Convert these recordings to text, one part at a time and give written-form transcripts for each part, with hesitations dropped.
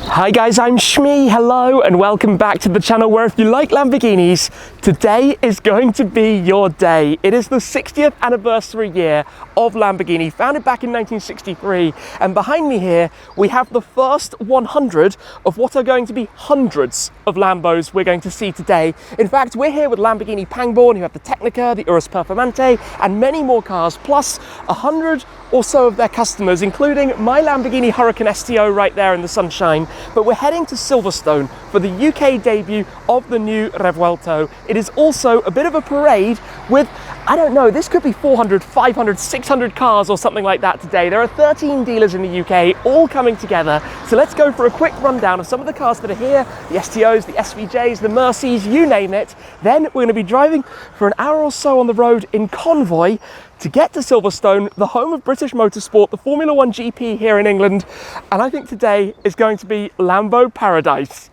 Hi guys, I'm Shmee, hello and welcome back to the channel where if you like Lamborghinis, today is going to be your day. It is the 60th anniversary year of Lamborghini, founded back in 1963, and behind me here we have the first 100 of what are going to be hundreds of Lambos we're going to see today. In fact, we're here with Lamborghini Pangbourne, who have the Technica, the Urus Performante, and many more cars, plus 100 or so of their customers, including my Lamborghini Huracan STO right there in the sunshine. But we're heading to Silverstone for the UK debut of the new Revuelto. It is also a bit of a parade with, I don't know, this could be 400, 500, 600 cars or something like that today. There are 13 dealers in the UK all coming together. So let's go for a quick rundown of some of the cars that are here, the STOs, the SVJs, the Mercies, you name it. Then we're going to be driving for an hour or so on the road in convoy to get to Silverstone, the home of British Motorsport, the Formula 1 GP here in England. And I think today is going to be Lambo paradise.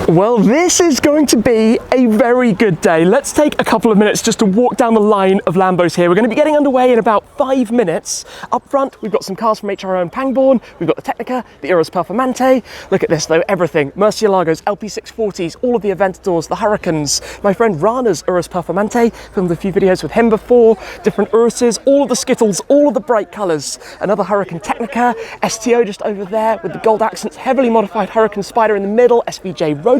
Well, this is going to be a very good day. Let's take a couple of minutes just to walk down the line of Lambos here. We're going to be getting underway in about 5 minutes. Up front, we've got some cars from HRO and Pangbourne. We've got the Technica, the Urus Performante. Look at this though, everything. Murcielagos, LP640s, all of the Aventadors, the Huracans. My friend Rana's Urus Performante, filmed a few videos with him before. Different Uruses, all of the Skittles, all of the bright colours. Another Huracan Technica, STO just over there with the gold accents, heavily modified Huracan Spider in the middle, SVJ Roadster.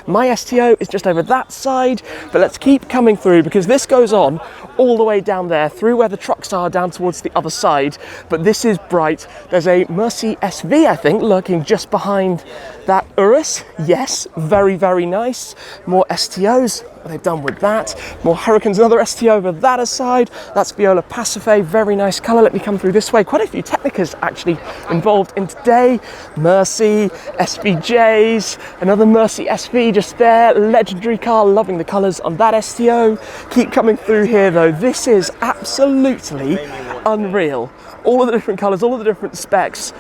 My STO is just over that side, but let's keep coming through because this goes on all the way down there through where the trucks are down towards the other side. But this is bright. There's a Mercy SV, I think, lurking just behind that Urus. Yes, very, very nice. More STOs. What they've done with that. More Huracans, another STO over that aside. That's Viola Pacife, very nice colour. Let me come through this way. Quite a few Technicas actually involved in today. Mercy, SVJs, another Mercy SV just there. Legendary car, loving the colours on that STO. Keep coming through here though. This is absolutely unreal. All of the different colours, all of the different specs.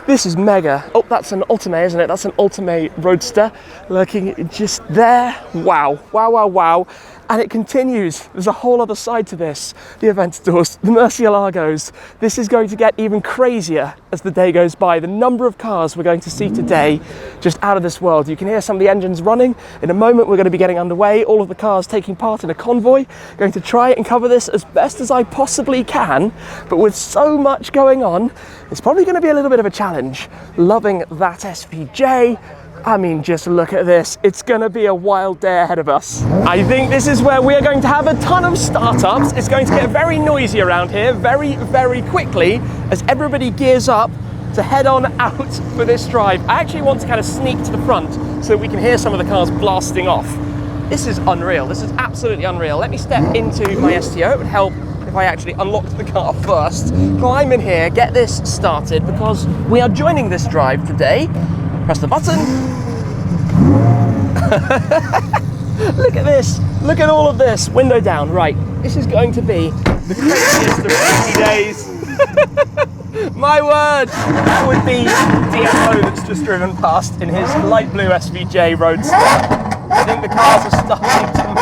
This is mega. Oh, that's an Ultimate, isn't it? That's an Ultimate Roadster lurking just there. Wow, wow, wow, wow. And it continues. There's a whole other side to this. The Aventadors, the Murcielagos. This is going to get even crazier as the day goes by. The number of cars we're going to see today, just out of this world. You can hear some of the engines running. In a moment, we're going to be getting underway. All of the cars taking part in a convoy. Going to try and cover this as best as I possibly can. But with so much going on, it's probably going to be a little bit of a challenge. Loving that SVJ. I mean, just look at this. It's going to be a wild day ahead of us. I think this is where we are going to have a ton of startups. It's going to get very noisy around here very, very quickly as everybody gears up to head on out for this drive. I actually want to kind of sneak to the front so that we can hear some of the cars blasting off. This is unreal. This is absolutely unreal. Let me step into my STO. It would help if I actually unlocked the car first. Climb in here, get this started because we are joining this drive today. Press the button. Look at this. Look at all of this. Window down. Right. This is going to be the craziest of 50 days. My word. That would be DFO that's just driven past in his light blue SVJ Roadster. I think the cars are starting to move.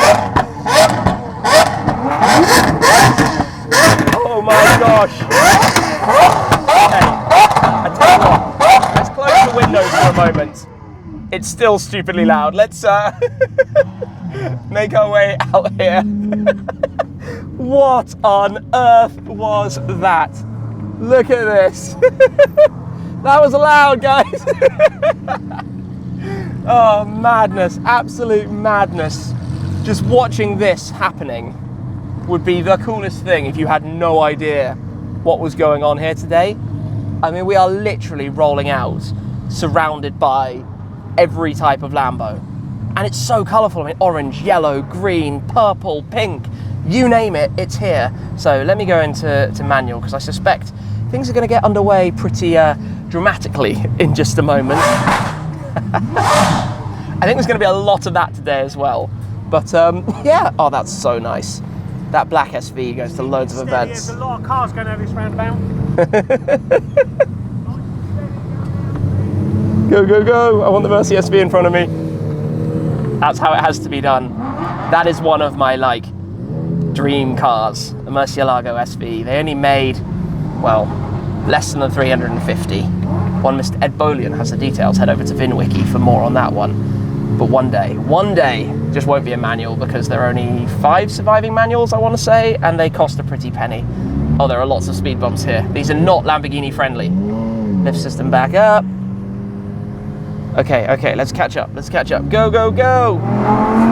Oh my gosh. Okay. I tell you what. Let's close the windows for a moment. It's still stupidly loud. Let's make our way out here. What on earth was that? Look at this. That was loud, guys. Oh, madness, absolute madness. Just watching this happening would be the coolest thing if you had no idea what was going on here today. I mean, we are literally rolling out, surrounded by every type of Lambo. And it's so colourful. I mean, orange, yellow, green, purple, pink, you name it, it's here. So let me go into manual because I suspect things are going to get underway pretty dramatically in just a moment. I think there's going to be a lot of that today as well. But yeah, oh, that's so nice. That black SV goes to loads of events. There's a lot of cars going over this roundabout. Go, go, go. I want the Mercy SV in front of me. That's how it has to be done. That is one of my, like, dream cars, the Murcielago SV. They only made well, less than 350. One Mr. Ed Bolian has the details. Head over to VinWiki for more on that one. But one day, just won't be a manual because there are only 5 surviving manuals, I want to say, and they cost a pretty penny. Oh, there are lots of speed bumps here. These are not Lamborghini friendly. Lift system back up. Okay, let's catch up. Go, go, go.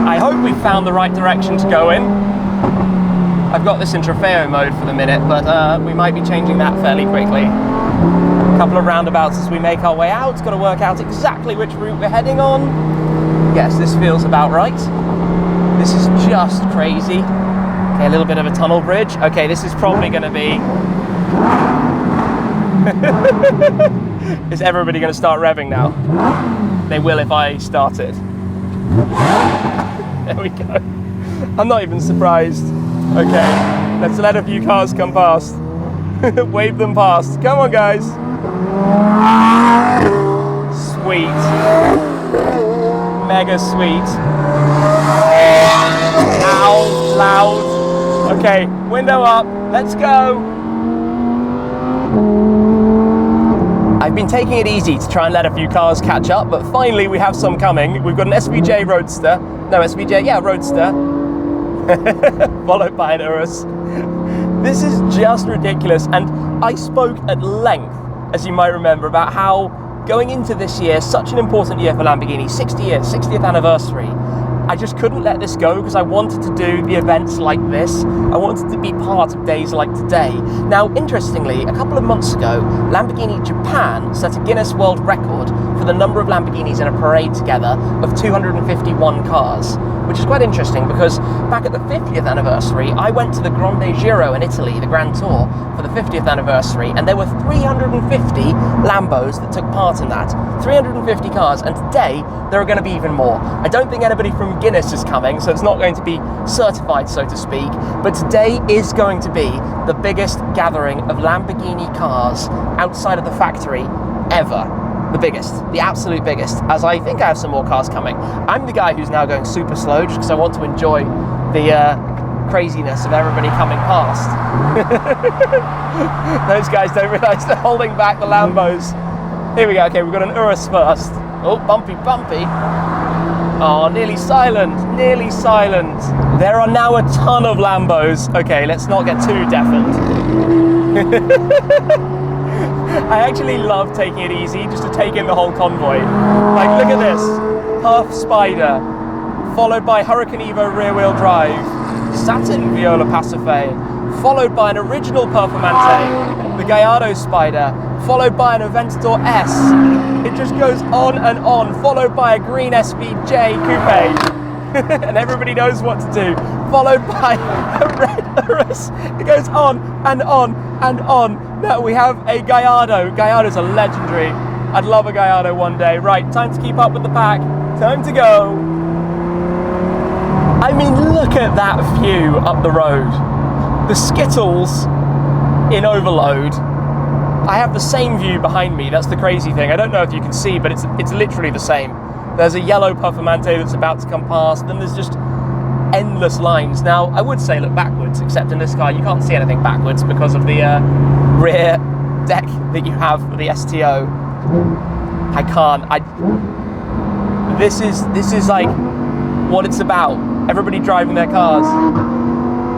I hope we found the right direction to go in. I've got this in Trofeo mode for the minute, but we might be changing that fairly quickly. A couple of roundabouts as we make our way out. Got to work out exactly which route we're heading on. Yes, this feels about right. This is just crazy. Okay, a little bit of a tunnel bridge. Okay, this is probably going to be... Is everybody going to start revving now? They will if I start it. There we go. I'm not even surprised. Okay, let's let a few cars come past. Wave them past. Come on, guys. Sweet. Mega sweet. Ow, loud. Okay, window up. Let's go. I've been taking it easy to try and let a few cars catch up, but finally we have some coming. We've got an SVJ Roadster. No, SVJ, yeah, Roadster. Followed by an Urus. This is just ridiculous, and I spoke at length, as you might remember, about how going into this year, such an important year for Lamborghini, 60 years, 60th anniversary, I just couldn't let this go because I wanted to do the events like this. I wanted to be part of days like today. Now, interestingly, a couple of months ago, Lamborghini Japan set a Guinness World Record for the number of Lamborghinis in a parade together of 251 cars, which is quite interesting because back at the 50th anniversary, I went to the Grande Giro in Italy, the Grand Tour, for the 50th anniversary, and there were 350 Lambos that took part in that. 350 cars, and today there are going to be even more. I don't think anybody from Guinness is coming, so it's not going to be certified, so to speak, but today is going to be the biggest gathering of Lamborghini cars outside of the factory ever. The biggest, the absolute biggest, as I think I have some more cars coming. I'm the guy who's now going super slow just because I want to enjoy the craziness of everybody coming past. Those guys don't realise they're holding back the Lambos. Here we go, okay, we've got an Urus first. Oh, bumpy. Oh, nearly silent. There are now a ton of Lambos. Okay, let's not get too deafened. I actually love taking it easy just to take in the whole convoy. Like, look at this. Perf Spider, followed by Huracan Evo rear-wheel drive, Saturn Viola Pacife, followed by an original Performante, the Gallardo Spider, followed by an Aventador S. It just goes on and on, followed by a green SVJ Coupe. And everybody knows what to do. Followed by a red Urus. It goes on and on and on. Now we have a Gallardo. Gallardo's a legendary. I'd love a Gallardo one day. Right, time to keep up with the pack. Time to go. I mean, look at that view up the road. The Skittles in overload. I have the same view behind me. That's the crazy thing. I don't know if you can see, but it's literally the same. There's a yellow Performante that's about to come past, then there's just endless lines. Now, I would say look backwards, except in this car you can't see anything backwards because of the rear deck that you have for the STO. I can't. This is like what it's about. Everybody driving their cars.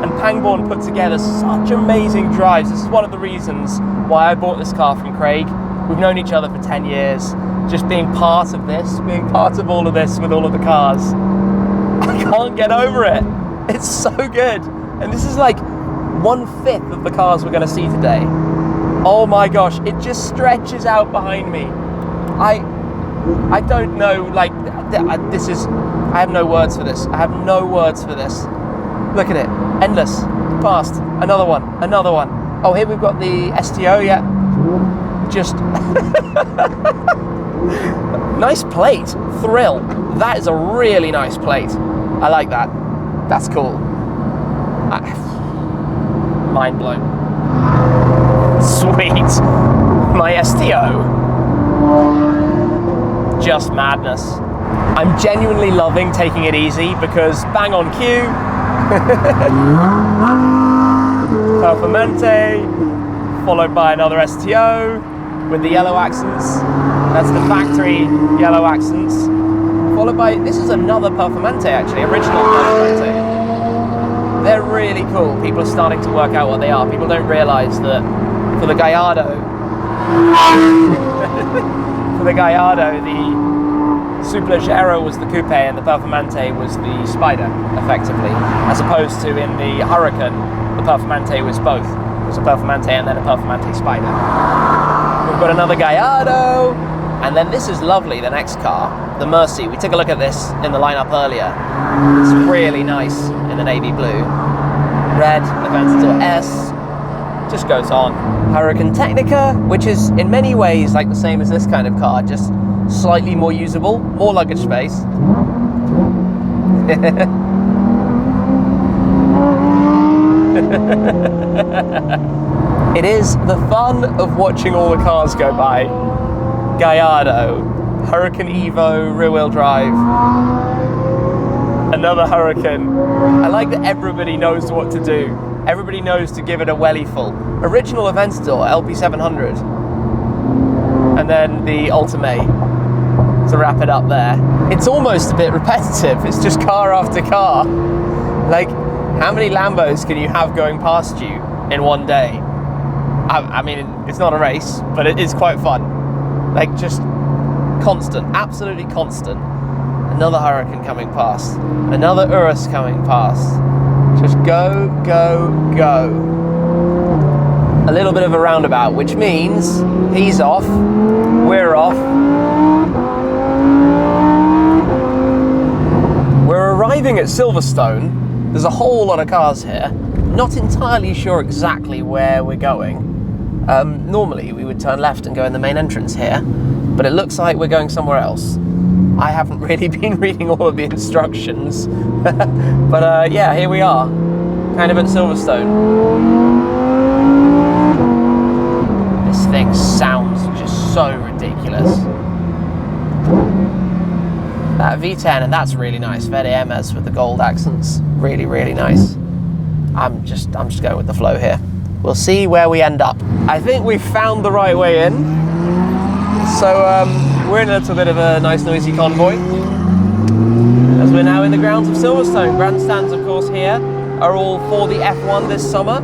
And Pangbourne put together such amazing drives. This is one of the reasons why I bought this car from Craig. We've known each other for 10 years. Just being part of this, being part of all of this with all of the cars. I can't get over it. It's so good. And this is like 1/5 of the cars we're going to see today. Oh my gosh, it just stretches out behind me. I don't know, like, this is, I have no words for this. I have no words for this. Look at it, endless, past, another one. Oh, here we've got the STO, yeah. Just, nice plate, Thrill. That is a really nice plate. I like that. That's cool. Mind blown. Sweet. My STO. Just madness. I'm genuinely loving taking it easy because bang on cue. Performante, followed by another STO with the yellow accents. That's the factory yellow accents. Followed by, this is another Performante actually, original Performante. They're really cool. People are starting to work out what they are. People don't realise that for the Gallardo, the Superleggero was the coupe and the Performante was the Spider, effectively. As opposed to in the Huracan, the Performante was both. It was a Performante and then a Performante Spider. We've got another Gallardo, and then this is lovely, the next car, the Mercy. We took a look at this in the lineup earlier. It's really nice in the navy blue. Red, Aventador S, just goes on. Huracan Technica, which is in many ways like the same as this kind of car, just slightly more usable, more luggage space. It is the fun of watching all the cars go by. Gallardo, Huracan Evo, rear-wheel drive, another Huracan. I like that everybody knows what to do. Everybody knows to give it a welly full. Original Aventador, LP700. And then the Ultimate to wrap it up there. It's almost a bit repetitive. It's just car after car. Like, how many Lambos can you have going past you in one day? I mean, it's not a race, but it is quite fun. Like, just constant, absolutely constant. Another Huracan coming past, another Urus coming past. Just go, go, go. A little bit of a roundabout, which means he's off, we're off. We're arriving at Silverstone. There's a whole lot of cars here. Not entirely sure exactly where we're going. Normally we would turn left and go in the main entrance here, but it looks like we're going somewhere else. I haven't really been reading all of the instructions, but yeah, here we are, kind of at Silverstone. This thing sounds just so ridiculous. That V10, and that's really nice. Verde MS with the gold accents, really, really nice. I'm just going with the flow here. We'll see where we end up. I think we've found the right way in. So we're in a little bit of a nice noisy convoy, as we're now in the grounds of Silverstone. Grandstands, of course, here are all for the F1 this summer.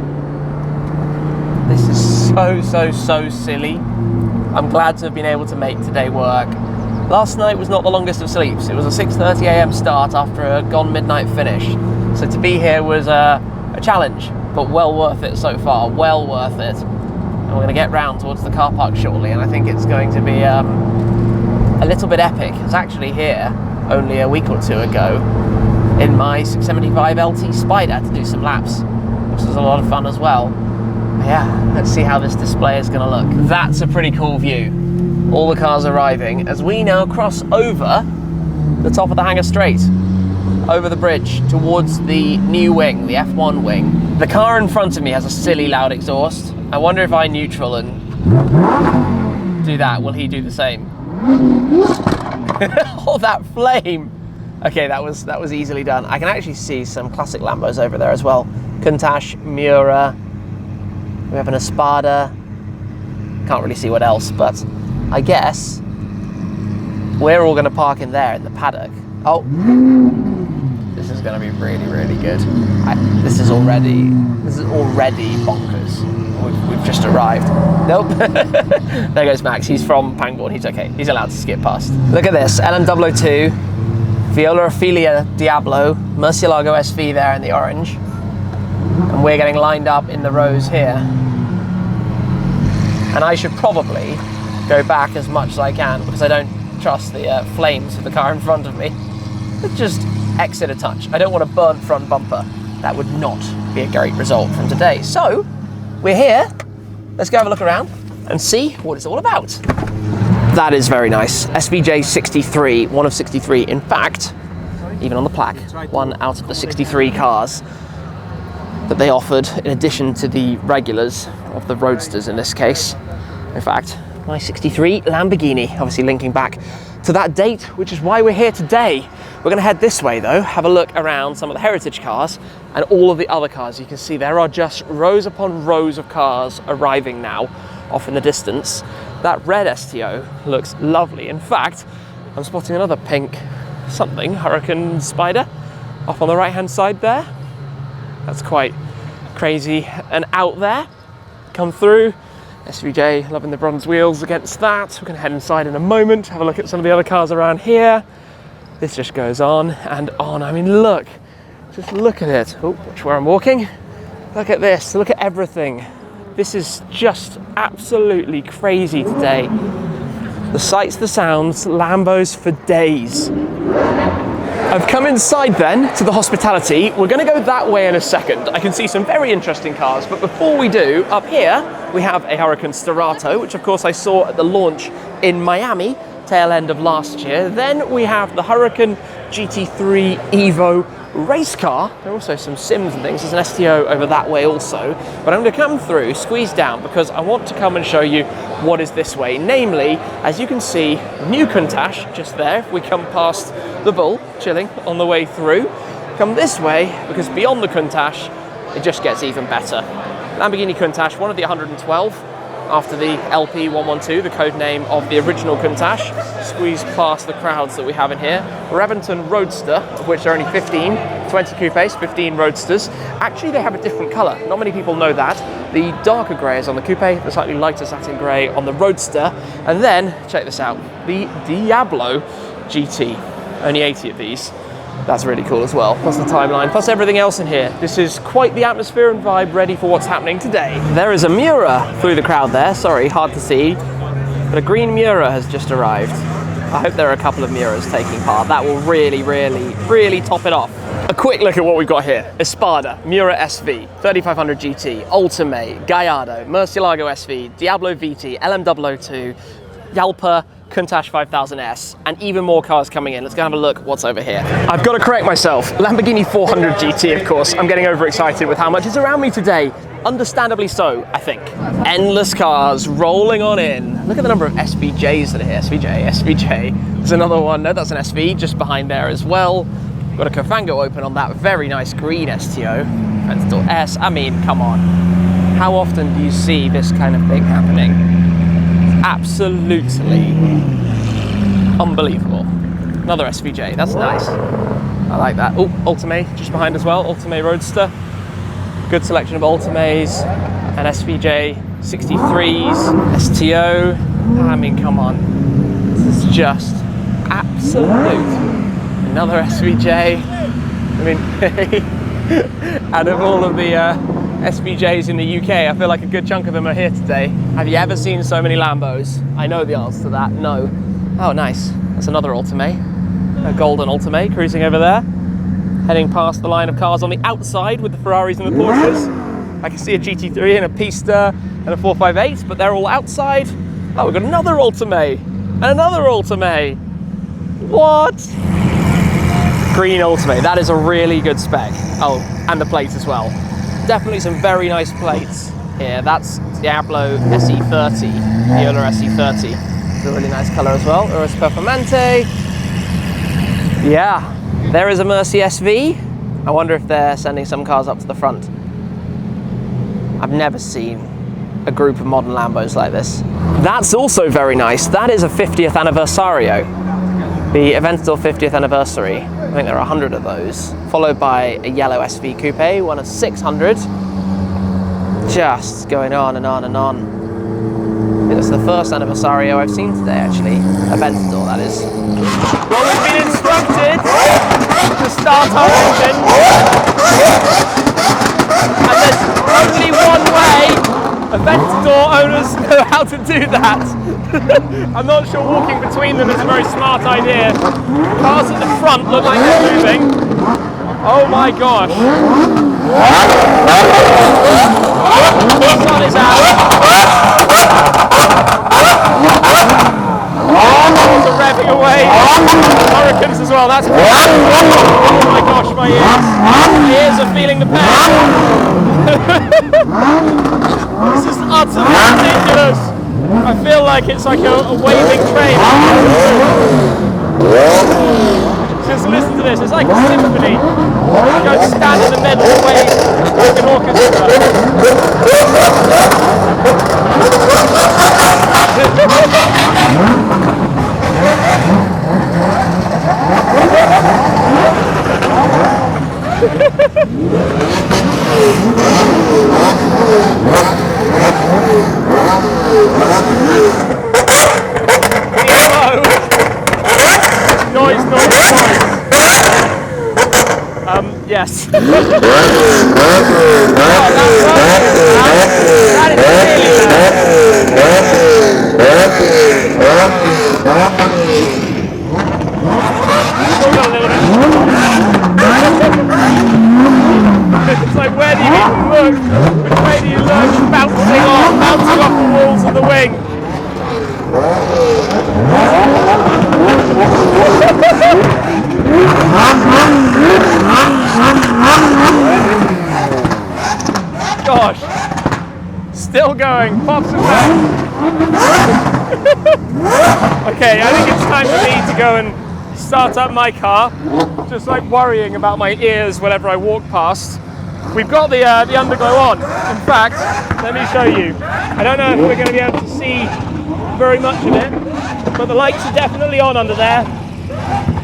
This is so silly. I'm glad to have been able to make today work. Last night was not the longest of sleeps. It was a 6:30 a.m. start after a gone midnight finish. So to be here was a challenge, but well worth it so far, well worth it. And we're going to get round towards the car park shortly, and I think it's going to be a little bit epic. I was actually here only a week or two ago in my 675 LT Spider to do some laps, which was a lot of fun as well. But yeah, let's see how this display is going to look. That's a pretty cool view. All the cars arriving as we now cross over the top of the Hangar Straight, over the bridge towards the new wing, the F1 wing. The car in front of me has a silly loud exhaust. I wonder if I neutral and do that, will he do the same? Oh, that flame! Okay, that was easily done. I can actually see some classic Lambos over there as well. Countach, Miura, we have an Espada. Can't really see what else, but I guess we're all going to park in there in the paddock. Oh, this is going to be really, really good. This is already bonkers. We've just arrived. Nope. There goes Max. He's from Pangbourne. He's okay. He's allowed to skip past. Look at this. LM002, Viola Ophelia Diablo, Murcielago SV there in the orange. And we're getting lined up in the rows here. And I should probably go back as much as I can because I don't trust the flames of the car in front of me. Let's just exit a touch. I don't want a burnt front bumper. That would not be a great result from today. So, we're here. Let's go have a look around and see what it's all about. That is very nice. SVJ 63, one of 63. In fact, even on the plaque, one out of the 63 cars that they offered in addition to the regulars of the roadsters in this case. In fact, my 63 Lamborghini, obviously linking back to that date, which is why we're here today. We're going to head this way though, have a look around some of the heritage cars and all of the other cars. You can see there are just rows upon rows of cars arriving now off in the distance. That red STO looks lovely. In fact, I'm spotting another pink something, Huracan Spider, off on the right hand side there. That's quite crazy and out there. Come through. SVJ, loving the bronze wheels against that. We're going to head inside in a moment, have a look at some of the other cars around here. This just goes on and on. I mean, look, just look at it. Oh, watch where I'm walking. Look at this, look at everything. This is just absolutely crazy today. The sights, the sounds, Lambos for days. I've come inside then to the hospitality. We're going to go that way in a second. I can see some very interesting cars, but before we do, up here we have a Huracan STO, which of course I saw at the launch in Miami, tail end of last year. Then we have the Huracan GT3 Evo race car. There are also some sims and things. There's an STO over that way also, but I'm going to come through, squeeze down, because I want to come and show you what is this way. Namely, as you can see, new Countach just there. If we come past the Bull chilling on the way through, come this way, because beyond the Countach it just gets even better. Lamborghini Countach, one of the 112 after the LP112, the code name of the original Countach. Squeeze past the crowds that we have in here. Revuelto Roadster, of which there are only 15, 20 coupes, 15 Roadsters. Actually, they have a different color. Not many people know that. The darker gray is on the coupe, the slightly lighter satin gray on the Roadster. And then, check this out, the Diablo GT. Only 80 of these. That's really cool as well, plus the timeline, plus everything else in here. This is quite the atmosphere and vibe ready for what's happening today. There is a Miura through the crowd there, sorry, hard to see, but a green Miura has just arrived. I hope there are a couple of Miuras taking part. That will really, really, really top it off. A quick look at what we've got here. Espada, Miura SV, 3500 GT, Ultimate, Gallardo, Murcielago SV, Diablo VT, LM002, Yalpa, Countach 5000S, and even more cars coming in. Let's go have a look what's over here. I've got to correct myself. Lamborghini 400 GT, of course. I'm getting overexcited with how much is around me today. Understandably so, I think. Endless cars rolling on in. Look at the number of SVJs that are here. SVJ. There's another one. No, that's an SV just behind there as well. Got a Cofango open on that very nice green STO. Fenstall S. I mean, come on. How often do you see this kind of thing happening? Absolutely unbelievable. Another SVJ, that's nice. I like that. Oh, Ultimate just behind as well, Ultimate Roadster. Good selection of Ultimates and SVJ 63s, STO. I mean, come on. This is just absolute. Another SVJ. I mean, out of all of the SVJs in the UK, I feel like a good chunk of them are here today. Have you ever seen so many Lambos? I know the answer to that, no. Oh, nice. That's another Ultimate. A golden Ultimate cruising over there. Heading past the line of cars on the outside with the Ferraris and the Porsches. I can see a GT3 and a Pista and a 458, but they're all outside. Oh, we've got another Ultimate and another Ultimate. What? Green Ultimate, that is a really good spec. Oh, and the plates as well. Definitely some very nice plates here. That's Diablo SE30, Viola SE30. It's a really nice color as well. Urus Performante. Yeah, there is a Mercy SV. I wonder if they're sending some cars up to the front. I've never seen a group of modern Lambos like this. That's also very nice. That is a 50th Anniversario. The Aventador 50th anniversary. I think there are 100 of those. Followed by a yellow SV Coupe, one of 600. Just going on and on and on. I think it's the first Anniversario I've seen today, actually. Aventador, that is. Well, we've been instructed to start our engine. And there's only one way. Aventador owners know how to do that. I'm not sure walking between them is a very smart idea. Cars at the front look like they're moving. Oh my gosh. The sun is out. Cars are revving away. Hurricanes as well, that's pretty cool. Oh my gosh, my ears. My ears are feeling the pain. This is utterly ridiculous. I feel like like it's like a waving train. Just listen to this, it's like a symphony. You go stand in the middle and wave like an orchestra. Noise. Yes. Oh, that is really It's like, where do you even look? Which way do you look? Bouncing off the walls of the wing. Gosh, still going, pops and back. Okay, I think it's time for me to go and start up my car. Just like worrying about my ears whenever I walk past. We've got the underglow on. In fact, let me show you. I don't know if we're going to be able to see very much of it, but the lights are definitely on under there.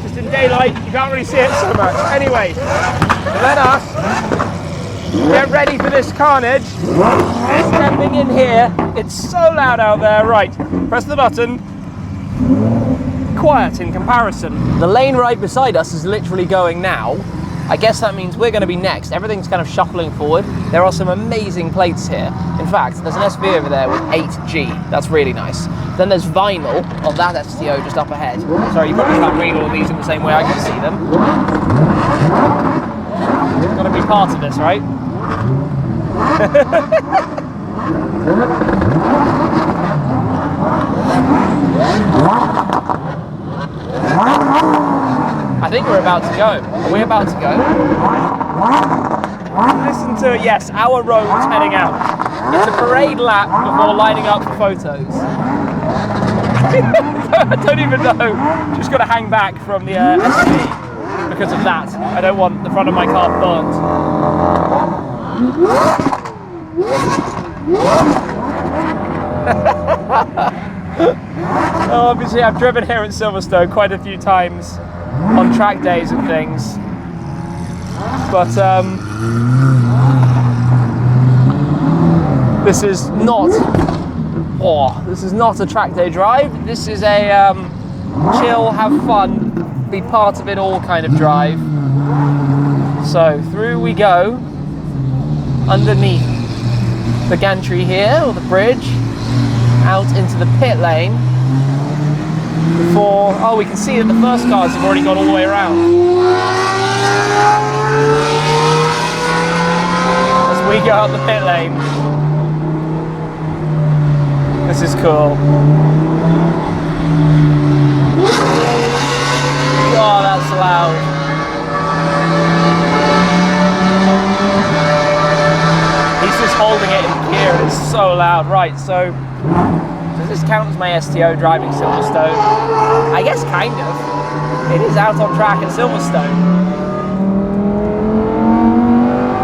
Just in daylight, you can't really see it so much. Anyway, let us get ready for this carnage. Stepping in here, it's so loud out there. Right, press the button. Quiet in comparison. The lane right beside us is literally going now. I guess that means we're going to be next. Everything's kind of shuffling forward. There are some amazing plates here. In fact, there's an SV over there with 8G. That's really nice. Then there's vinyl of that STO just up ahead. Sorry, you probably can't read all of these in the same way I can see them. Got to be part of this, right? I think we're about to go. Are we about to go? Listen to it, yes, our road's heading out. It's a parade lap before lining up for photos. I don't even know. Just got to hang back from the SV because of that. I don't want the front of my car burnt. Well, obviously I've driven here at Silverstone quite a few times on track days and things, but this is not a track day drive. This is a chill, have fun, be part of it all kind of drive. So through we go, underneath the gantry here, or the bridge, out into the pit lane before, oh, we can see that the first cars have already gone all the way around. As we go up the pit lane. This is cool. Oh, that's loud. He's just holding it in gear, it's so loud. Right, so does this count as my STO driving Silverstone? I guess kind of. It is out on track at Silverstone.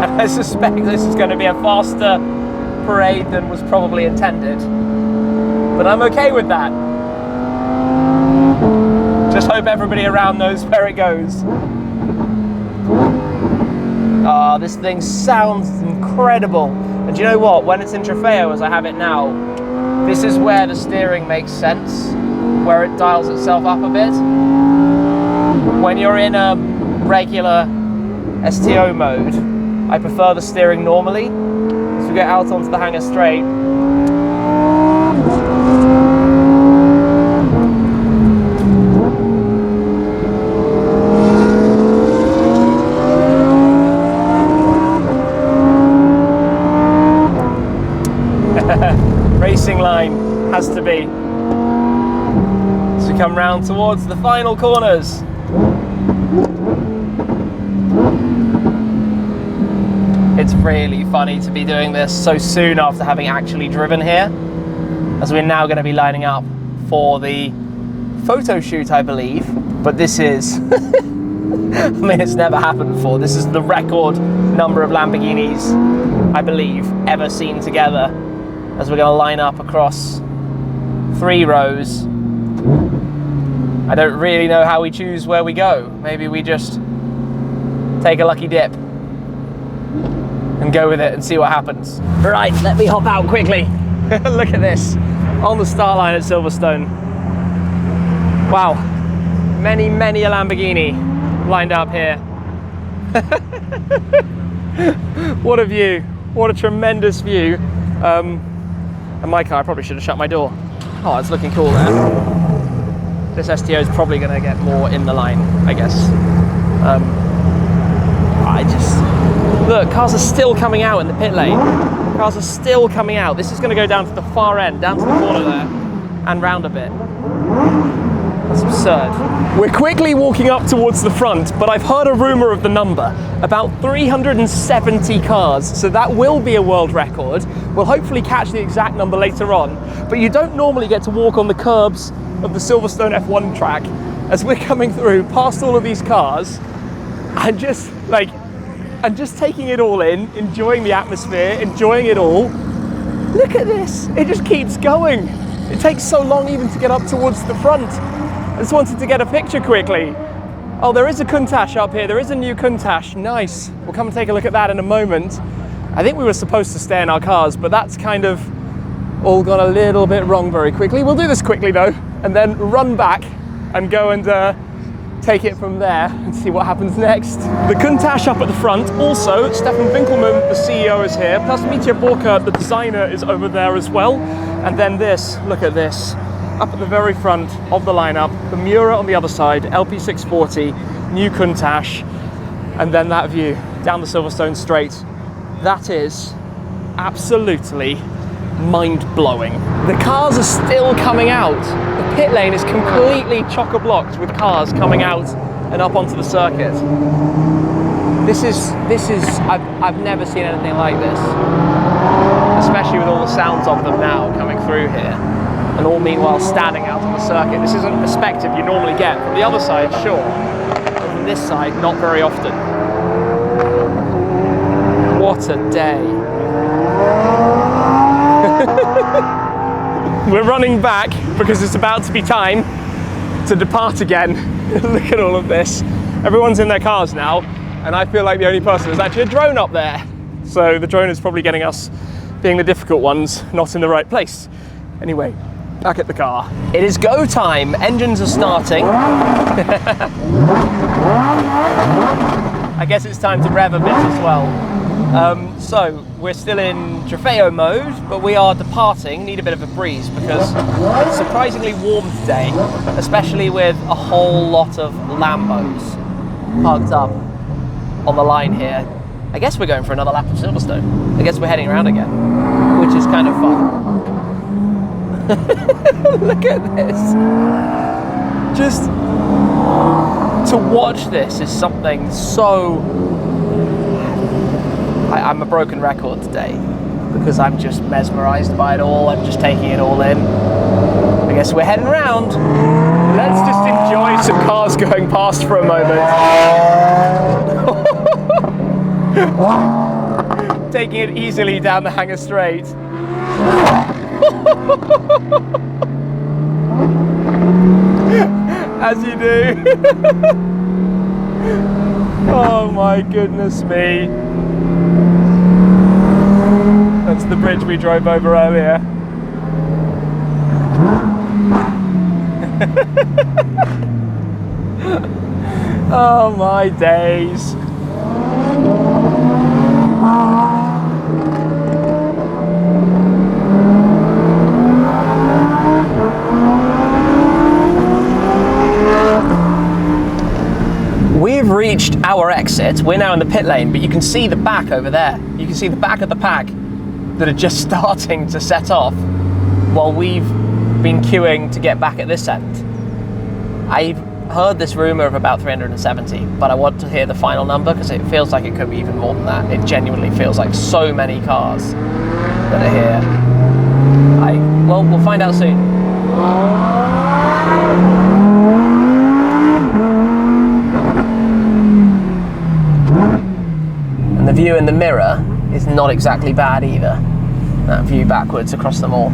And I suspect this is going to be a faster parade than was probably intended. But I'm okay with that. Just hope everybody around knows where it goes. Oh, this thing sounds incredible. And do you know what? When it's in Trofeo, as I have it now, this is where the steering makes sense, where it dials itself up a bit. When you're in a regular STO mode, I prefer the steering normally. As we get out onto the hangar straight, racing line has to be. As we come round towards the final corners. It's really funny to be doing this so soon after having actually driven here. as we're now going to be lining up for the photo shoot, I believe. But this is, I mean, it's never happened before. This is the record number of Lamborghinis, I believe, ever seen together, as we're going to line up across 3 rows. I don't really know how we choose where we go. Maybe we just take a lucky dip and go with it and see what happens. Right, let me hop out quickly. Look at this, on the start line at Silverstone. Wow, many a Lamborghini lined up here. What a view, what a tremendous view. And my car, I probably should have shut my door. Oh, it's looking cool there. This STO is probably going to get more in the line, I guess. Look, cars are still coming out in the pit lane. Cars are still coming out. This is going to go down to the far end, down to the corner there, and round a bit. That's absurd. We're quickly walking up towards the front, but I've heard a rumor of the number, about 370 cars, so that will be a world record. We'll hopefully catch the exact number later on, but you don't normally get to walk on the curbs of the Silverstone F1 track as we're coming through past all of these cars and just taking it all in, enjoying the atmosphere, enjoying it all. Look at this, it just keeps going. It takes so long even to get up towards the front. I just wanted to get a picture quickly. Oh, there is a Countach up here, there is a new Countach, nice. We'll come and take a look at that in a moment. I think we were supposed to stay in our cars, but that's kind of all gone a little bit wrong very quickly. We'll do this quickly though, and then run back and go and take it from there and see what happens next. The Countach up at the front. Also, Stefan Winkelmann, the CEO, is here, plus Mitya Borka, the designer, is over there as well. And then this, look at this, up at the very front of the lineup, the Miura on the other side, LP640, new Countach, and then that view down the Silverstone Straight. That is absolutely mind-blowing. The cars are still coming out. The pit lane is completely chock-a-blocked with cars coming out and up onto the circuit. This is I've never seen anything like this, especially with all the sounds of them now coming through here, and all meanwhile standing out on the circuit. This isn't a perspective you normally get from the other side, sure, but from this side, not very often. What a day. We're running back because it's about to be time to depart again. Look at all of this. Everyone's in their cars now, and I feel like the only person is actually a drone up there. So the drone is probably getting us, being the difficult ones, not in the right place. Anyway, back at the car. It is go time. Engines are starting. I guess it's time to rev a bit as well. So we're still in Trofeo mode, but we are departing, need a bit of a breeze because it's surprisingly warm today, especially with a whole lot of Lambos parked up on the line here. I guess we're going for another lap of Silverstone. I guess we're heading around again, which is kind of fun. Look at this. Just to watch this is something so... I'm a broken record today because I'm just mesmerized by it all. I'm just taking it all in. I guess we're heading around. Let's just enjoy some cars going past for a moment. Taking it easily down the Hangar Straight. As you do. Oh my goodness me. That's the bridge we drove over earlier. Oh my days. We've reached our exit. We're now in the pit lane, but you can see the back over there. You can see the back of the pack that are just starting to set off while we've been queuing to get back at this end. I've heard this rumor of about 370, but I want to hear the final number because it feels like it could be even more than that. It genuinely feels like so many cars that are here. Well, we'll find out soon. And the view in the mirror is not exactly bad either. That view backwards across them all.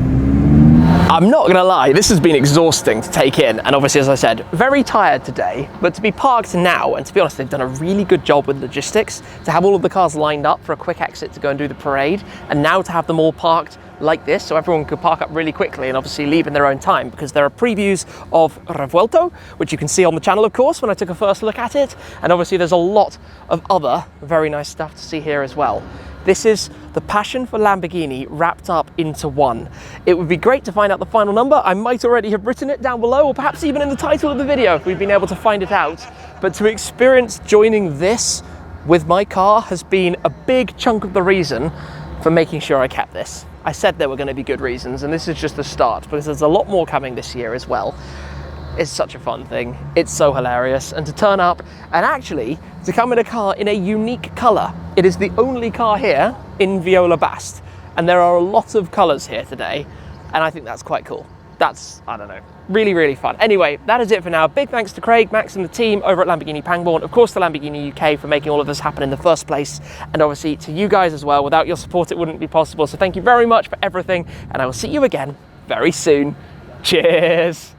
I'm not gonna lie, this has been exhausting to take in, and obviously, as I said, very tired today, but to be parked now, and to be honest, they've done a really good job with logistics, to have all of the cars lined up for a quick exit to go and do the parade, and now to have them all parked like this, so everyone could park up really quickly and obviously leave in their own time, because there are previews of Revuelto, which you can see on the channel, of course, when I took a first look at it, and obviously there's a lot of other very nice stuff to see here as well. This is the passion for Lamborghini wrapped up into one. It would be great to find out the final number. I might already have written it down below, or perhaps even in the title of the video if we've been able to find it out. But to experience joining this with my car has been a big chunk of the reason for making sure I kept this. I said there were going to be good reasons, and this is just the start, because there's a lot more coming this year as well. It's such a fun thing. It's so hilarious. And to turn up and actually to come in a car in a unique color. It is the only car here in Viola Bast. And there are a lot of colors here today. And I think that's quite cool. That's, I don't know, really, really fun. Anyway, that is it for now. Big thanks to Craig, Max and the team over at Lamborghini Pangbourne. Of course, to Lamborghini UK for making all of this happen in the first place. And obviously to you guys as well. Without your support, it wouldn't be possible. So thank you very much for everything. And I will see you again very soon. Cheers.